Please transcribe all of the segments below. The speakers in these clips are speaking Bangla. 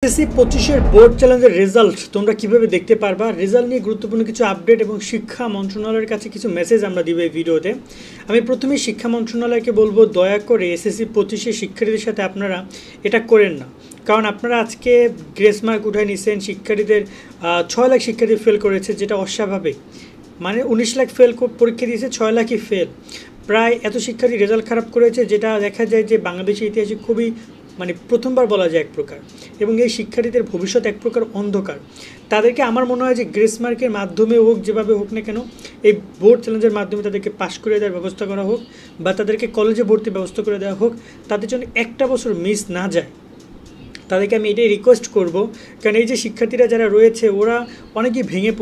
এসএসসি 25-এর বোর্ড চ্যালেঞ্জের রেজাল্ট তোমরা কিভাবে দেখতে পারবা, রেজাল্ট নিয়ে গুরুত্বপূর্ণ কিছু আপডেট এবং শিক্ষা মন্ত্রণালয়ের কাছে কিছু মেসেজ আমরা দিব এই ভিডিওতে। আমি প্রথমে শিক্ষা মন্ত্রণালয়কে বলবো, দয়া করে এসএসসি 25-এর শিক্ষার্থীদের সাথে আপনারা এটা করেন না। কারণ আপনারা আজকে গ্রেস মার্ক উঠায় নিছেন, শিক্ষার্থীদের 6 লাখ শিক্ষার্থী ফেল করেছে, যেটা অস্বাভাবিক। মানে 19 লাখ ফেল পরীক্ষা দিয়েছে, 6 লাখই ফেল। প্রায় এত শিক্ষার্থী রেজাল্ট খারাপ করেছে, যেটা দেখা যায় যে বাংলাদেশের ইতিহাসে খুবই প্রথমবার বলা যায় এক প্রকার। এবং এই শিক্ষার্থীদের ভবিষ্যৎ এক প্রকার অন্ধকার। তাদেরকে আমার মনে হয় যে গ্রেস মার্কের মাধ্যমে হোক, যেভাবে হোক না কেন, এই বোর্ড চ্যালেঞ্জের মাধ্যমে তাদেরকে পাশ করে দেওয়ার ব্যবস্থা করা হোক, বা তাদেরকে কলেজে ভর্তির ব্যবস্থা করে দেওয়া হোক, তাদের জন্য একটা বছর মিস না যায়। তাদেরকে আমি এটাই রিকোয়েস্ট করব, কারণ এই যে শিক্ষার্থীরা যারা রয়েছে ওরা অনেকে ভেঙে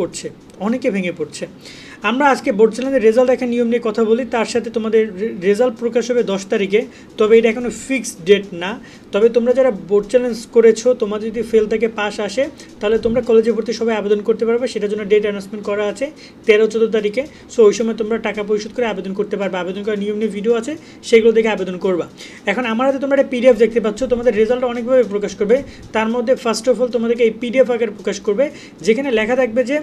পড়ছে। আমরা আজকে বোর্ড চ্যালেঞ্জের রেজাল্ট দেখার নিয়ম নিয়ে কথা বলি, তার সাথে তোমাদের রেজাল্ট প্রকাশ হবে 10 তারিখে। তবে এটা এখনও ফিক্সড ডেট না। তবে তোমরা যারা বোর্ড চ্যালেঞ্জ করেছো, তোমাদের যদি ফেল থেকে পাস আসে, তাহলে তোমরা কলেজে ভর্তি সবাই আবেদন করতে পারবে। সেটার জন্য ডেট অ্যানাউন্সমেন্ট করা আছে 13-14 তারিখে। সো ওই সময় তোমরা টাকা পরিশোধ করে আবেদন করতে পারবে। আবেদন করার নিয়ম নিয়ে ভিডিও আছে, সেগুলো দেখে আবেদন করবা। এখন আমার হাতে তোমরা একটা পিডিএফ দেখতে পাচ্ছ, তোমাদের রেজাল্ট অনেকভাবে প্রকাশ করবে। তার মধ্যে ফার্স্ট অফ অল তোমাদেরকে এই পিডিএফ আকারে প্রকাশ করবে, যেখানে লেখা থাকবে যে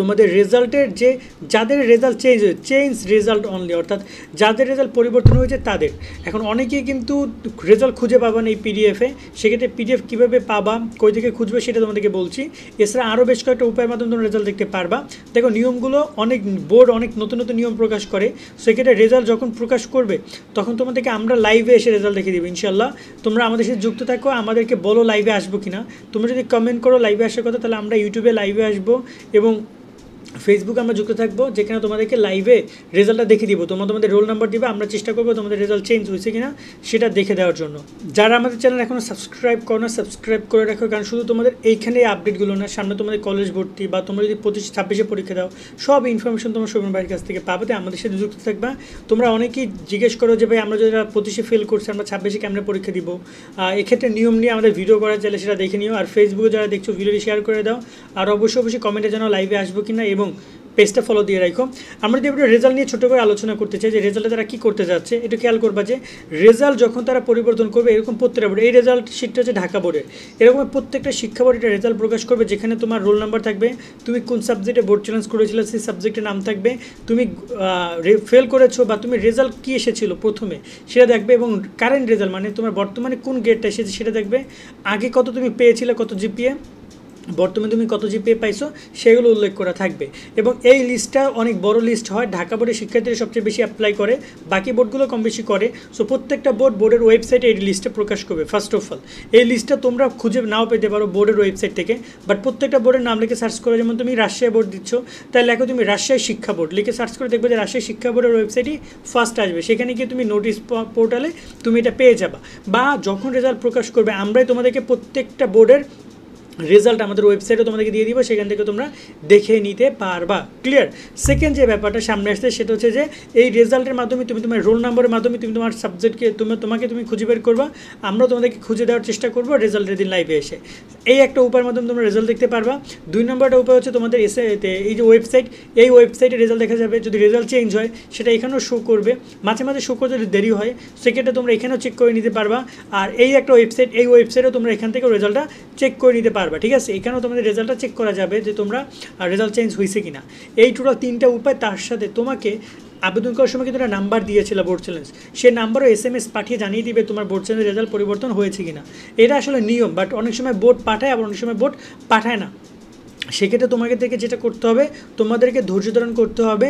তোমাদের রেজাল্টের যে যাদের রেজাল্ট চেঞ্জ রেজাল্ট অনলি, অর্থাৎ যাদের রেজাল্ট পরিবর্তন হয়েছে তাদের। এখন অনেকেই কিন্তু রেজাল্ট খুঁজে পাবা না এই পিডিএফে। সেক্ষেত্রে পিডিএফ কীভাবে পাবা, কই থেকে খুঁজবে, সেটা তোমাদেরকে বলছি। এছাড়া আরও বেশ কয়েকটা উপায়ের মাধ্যমে তোমরা রেজাল্ট দেখতে পারবা। দেখো, নিয়মগুলো অনেক বোর্ড অনেক নতুন নতুন নিয়ম প্রকাশ করে। সেক্ষেত্রে রেজাল্ট যখন প্রকাশ করবে, তখন তোমাদেরকে আমরা লাইভে এসে রেজাল্ট দেখে দেবো ইনশাল্লাহ। তোমরা আমাদের সাথে যুক্ত থাকো, আমাদেরকে বলো লাইভে আসবো কিনা। তোমরা যদি কমেন্ট করো লাইভে আসার কথা, তাহলে আমরা ইউটিউবে লাইভে আসবো এবং ফেসবুকে আমরা যুক্ত থাকবো, যেখানে তোমাদেরকে লাইভে রেজাল্টটা দেখে দিব। তোমাদের রোল নাম্বার দিবে, আমরা চেষ্টা করবো তোমাদের রেজাল্ট চেঞ্জ হয়েছে কিনা সেটা দেখে দেওয়ার জন্য। যারা আমাদের চ্যানেল এখনও সাবস্ক্রাইব করো না, সাবস্ক্রাইব করে রাখো। কারণ শুধু তোমাদের এইখানে আপডেটগুলো না, সামনে তোমাদের কলেজ ভর্তি বা তোমরা যদি 25-26-এ পরীক্ষা দাও, সব ইনফরমেশন তোমরা শোভন ভাইয়ের কাছ থেকে পাবে। আমাদের সাথে যুক্ত থাকবা। তোমরা অনেকেই জিজ্ঞেস করো যে ভাই, আমরা যারা 25-এ ফেল করছি, আমরা 26-এ কেমনে পরীক্ষা দিব। এক্ষেত্রে নিয়ম নিয়ে আমাদের ভিডিও করা চাইলে সেটা দেখে নিও। আর ফেসবুকে যারা দেখছো, ভিডিওটি শেয়ার করে দাও। আর অবশ্যই কমেন্টে জানাও লাইভে আসবো কিনা, এবং পেজটা ফলো দিয়ে রাখো। আমরা যদি রেজাল্ট নিয়ে ছোটো করে আলোচনা করতে চাই, যে রেজাল্টে তারা কী করতে যাচ্ছে, একটু খেয়াল করবা যে রেজাল্ট যখন তারা পরিবর্তন করবে, এরকম প্রত্যেকটা বোর্ড, এই রেজাল্ট শিটটা হচ্ছে ঢাকা বোর্ডের, এরকম প্রত্যেকটা শিক্ষা বোর্ড এটা রেজাল্ট প্রকাশ করবে, যেখানে তোমার রোল নাম্বার থাকবে, তুমি কোন সাবজেক্টে বোর্ড চ্যালেঞ্জ করেছিলে সেই সাবজেক্টের নাম থাকবে, তুমি ফেল করেছো বা তুমি রেজাল্ট কী এসেছিলো প্রথমে সেটা দেখবে, এবং কারেন্ট রেজাল্ট মানে তোমার বর্তমানে কোন গ্রেডটা এসেছে সেটা দেখবে। আগে কত তুমি পেয়েছিলে, কত জিপিএ, বর্তমানে তুমি কত জিপিএ পাইছো, সেগুলো উল্লেখ করা থাকবে। এবং এই লিস্টটা অনেক বড় লিস্ট হয়, ঢাকা বোর্ডের শিক্ষার্থীরা সবচেয়ে বেশি অ্যাপ্লাই করে, বাকি বোর্ডগুলো কম বেশি করে। সো প্রত্যেকটা বোর্ডের ওয়েবসাইটে এই লিস্টটা প্রকাশ করবে। ফার্স্ট অফ অল এই লিস্টটা তোমরা খুঁজে নাও পেতে পারো বোর্ডের ওয়েবসাইট থেকে, বাট প্রত্যেকটা বোর্ডের নাম লিখে সার্চ করে, যেমন তুমি রাজশাহী বোর্ড দিচ্ছ, তাই লেখো তুমি রাজশাহী শিক্ষা বোর্ড, লিখে সার্চ করে দেখবে যে রাজশাহী শিক্ষা বোর্ডের ওয়েবসাইটই ফার্স্ট আসবে। সেখানে গিয়ে তুমি নোটিশ পোর্টালে তুমি এটা পেয়ে যাবা, বা যখন রেজাল্ট প্রকাশ করবে আমরাই তোমাদেরকে প্রত্যেকটা বোর্ডের রেজাল্ট আমাদের ওয়েবসাইটে তোমাদেরকে দিয়ে দিব, সেখান থেকে তোমরা দেখে নিতে পারবা। ক্লিয়ার? সেকেন্ড যে ব্যাপারটা সামনে আসছে, সেটা হচ্ছে যে এই রেজাল্টের মাধ্যমে তুমি তোমার রোল নাম্বারের মাধ্যমে তুমি তোমার সাবজেক্টকে তোমাকে খুঁজে বের করবা, আমরা তোমাদেরকে খুঁজে দেওয়ার চেষ্টা করবো রেজাল্টের দিন লাইভে এসে। এই একটা উপায়ের মাধ্যমে তোমরা রেজাল্ট দেখতে পারবা। 2 নম্বরটা উপায় হচ্ছে তোমাদের এই যে ওয়েবসাইট, এই ওয়েবসাইটে রেজাল্ট দেখা যাবে। যদি রেজাল্ট চেঞ্জ হয়, সেটা এখানেও শো করবে, মাঝে মাঝে শো করতে যদি দেরি হয়, সেক্ষেত্রে তোমরা এখানেও চেক করে নিতে পারবা। আর এই একটা ওয়েবসাইট, এই ওয়েবসাইটেও তোমরা এখান থেকে রেজাল্টটা চেক করে নিতে পারবা। ঠিক আছে? এখানেও তোমাদের রেজাল্টটা চেক করা যাবে যে তোমরা রেজাল্ট চেঞ্জ হয়েছে কিনা। এই টোটাল 3টা উপায়। তার সাথে তোমাকে আবেদন করার সময় কিন্তু একটা নাম্বার দিয়েছিল বোর্ড চ্যালেঞ্জ, সেই নাম্বারও SMS পাঠিয়ে জানিয়ে দিবে তোমার বোর্ড চ্যালেঞ্জের রেজাল্ট পরিবর্তন হয়েছে কিনা। এটা আসলে নিয়ম, বাট অনেক সময় বোর্ড পাঠায়, আবার অনেক সময় বোর্ড পাঠায় না। সেক্ষেত্রে তোমাকে থেকে যেটা করতে হবে, তোমাদেরকে ধৈর্য ধারণ করতে হবে,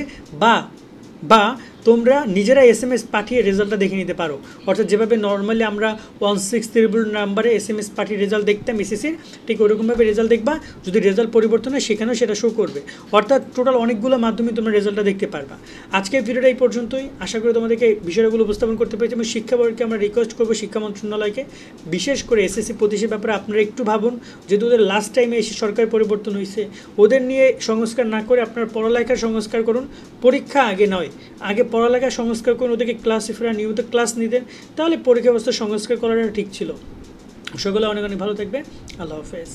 বা তোমরা নিজেরা SMS পাঠিয়ে রেজাল্টটা দেখে নিতে পারো। অর্থাৎ যেভাবে নর্মালি আমরা 1633 নাম্বারে SMS পাঠিয়ে রেজাল্ট দেখতাম এসএসসির, ঠিক ওরকমভাবে রেজাল্ট দেখবা। যদি রেজাল্ট পরিবর্তন হয়, সেখানেও সেটা শো করবে। অর্থাৎ টোটাল অনেকগুলো মাধ্যমে তোমরা রেজাল্টটা দেখতে পারবা। আজকের ভিডিওটা এই পর্যন্তই। আশা করি তোমাদেরকে বিষয়গুলো উপস্থাপন করতে পেরেছি। এবং শিক্ষা বোর্ডকে আমরা রিকোয়েস্ট করবো, শিক্ষা মন্ত্রণালয়কে, বিশেষ করে SSC 25-এর ব্যাপারে আপনারা একটু ভাবুন। যেহেতু ওদের লাস্ট টাইমে এসে সরকার পরিবর্তন হয়েছে, ওদের নিয়ে সংস্কার না করে আপনার পড়ালেখার সংস্কার করুন। পরীক্ষা আগে নয়, আগে পড়ালেখা সংস্কার করুন। ওদেরকে ক্লাসে ফেরা, নিয়মিত ক্লাস নিতেন, তাহলে পরীক্ষা ব্যবস্থা সংস্কার করাটা ঠিক ছিল। সকলে অনেক অনেক ভালো থাকবে। আল্লাহ হাফেজ।